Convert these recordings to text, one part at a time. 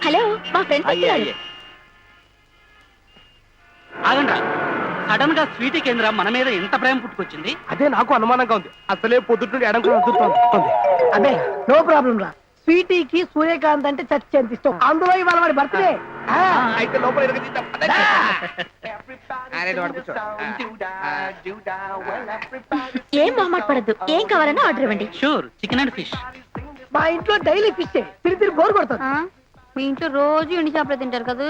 Hello మా friends ఆగండ్రా, sudden గా Sweety కేంద్రం మన మీద ఎంత ప్రేమ పుట్టుకొచ్చింది? అదే నాకు అనుమానంగా ఉంది. అసలే పొద్దుండి ఎడం కూడా అదురుతోంది. అదే నో ప్రాబ్లం రా. స్వీటీకి సూర్యకాంత్ అంటే చచ్చేంత ఇష్టం. అందులో ఇవాళ వాడి బర్త్డే. అయితే లోపల ఇరగదీద్దాం. ఏం మొహమాట పడద్దు, ఏం కావాలన్నా ఆర్డర్ ఇవ్వండి. Sure, chicken and fish. మా ఇంట్లో డైలీ ఫిష్ తిరిగి బోర్ కొడుతుంది. మీ ఇంట్లో రోజు ఎండి చేపలు తింటారు కదా.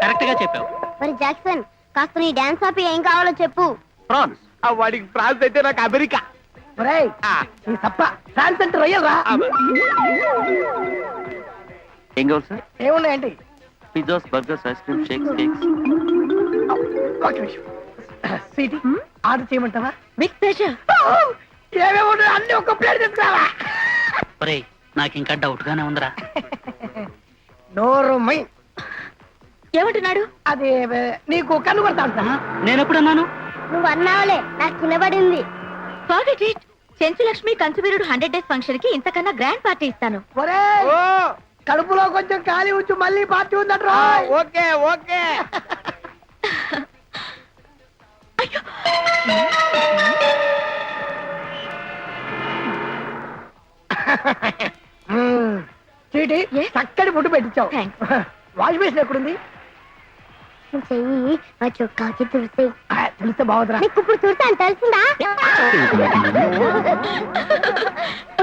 కరెక్ట్ గా చెప్పావు. మరి జాక్సన్, కాస్త నీ డాన్స్ ఆపి ఏం కావాలో చెప్పు. ప్రాన్స్. వాడికి ఫ్రాన్స్ అయితే నాకు అమెరికా. ఒరేయ్, ఈ తప్ప ఫ్రాన్స్ అంటే రొయ్యలు రా. ఏం కావాలి సార్? ఏమున్నాయండి? Pizzas, burgers, ice cream, shakes, cakes. Sweetie order చేయమంటావా? Big pressure. ఏమేమి అన్ని ఒక ప్లేట్ తీసుకురావా. ఒరేయ్, నాకు ఇంకా డౌట్ గానే ఉందిరా. నోరు మై. ఏమంటున్నాడు? అది నీకు కన్ను కొడతా ఉంటా. నేను ఎప్పుడన్నాను? నువ్వు అన్నావులే, నాకు చిన్నబడింది. Forget it. Chenchulakshmi Kanchuveerudu 100 days function కి ఇంతకన్నా గ్రాండ్ పార్టీ ఇస్తాను. ఒరేయ్, కడుపులో కొంచెం ఖాళీ ఉంచు, మళ్ళీ పార్టీ ఉందట్రా. Okay okay. చీటి చక్కటి ఫుడ్ పెట్టించావు. వాష్ బేసిన్ ఎక్కడుంది? చెయ్యి ఆ చొక్కాకి తుడితే. తెలిస్తే బాగుందిరా. నీకు ఇప్పుడు తుడితే తెలిసిందా?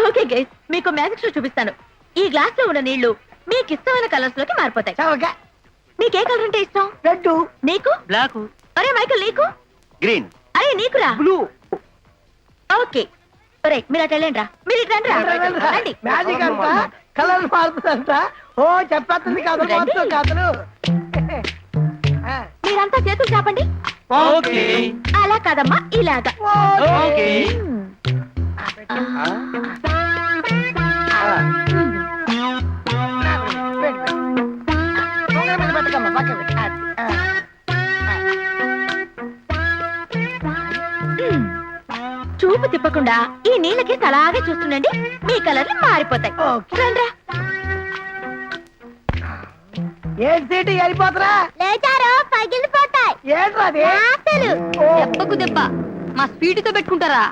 ఓకే గైస్, మీకు మ్యాజిక్ షో చూపిస్తాను. ఈ గ్లాస్ లో ఉన్న నీళ్లు మీకు ఇష్టమైన కలర్స్ లోకి మారిపోతాయి. నీకే కలర్ అంటే ఇష్టం? రెడ్. నీకు? బ్లాక్. అరే మైకల్, నీకు? గ్రీన్. అరే నీకురా? బ్లూ. ఓకే, ఒరే మీరు అటు వెళ్ళండి రా. మీరు ఇటు రండి రా. రండి. మ్యాజిక్ అంట, కలర్ మారుతుందంట. ఓ చెప్పేస్తుంది కథలు మారుతుంది కథలు. మీరంతా చేతులు చాపండి. ఓకే. అలా కాదమ్మా, ఇలాగా. ఓకే. చూపు తిప్పకుండా ఈ నీళ్ళకి అలాగే చూస్తుండండి, మీ కలర్లు మారిపోతాయి. రండ్రా. ఏం సీటు వెళ్ళిపోతురా? లేచారో పగిలిపోతాయి. ఏంట్రాది? దెబ్బకు దెబ్బ మా స్వీటీతో పెట్టుకుంటారా?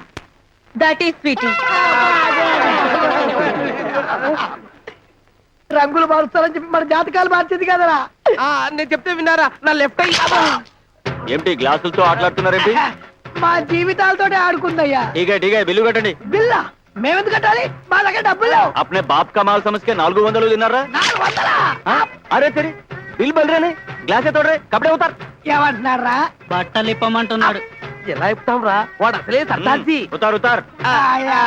That is Sweety. రంగులు మారుస్తారని చెప్పి మన జాతకాలు మార్చింది కదరా. నేను చెప్తే విన్నారా? నా లెఫ్ట్ అయ్యి ఏమిటి గ్లాసులతో ఆటలాడుతున్నారేంటి? మా జీవితాలతోనే ఆడుకుందయ్యా. ఠీకే బిల్లు కట్టండి. బిల్లా మేమెందుకు కట్టాలి? మా దగ్గర డబ్బులు లేవు. अपने बाप का माल समझ के 400 తిన్నారా? 400? अरे तेरी बिल बल रहे नहीं, ग्लास तोड़ रहे, कपड़े उतार. ఏమంటున్నారా? బట్టలు ఇప్పమంటున్నాడు. ఎలా ఇప్పుతాం రా? వాడు అసలే సర్దార్జీ. उतार उतार. ఆయా,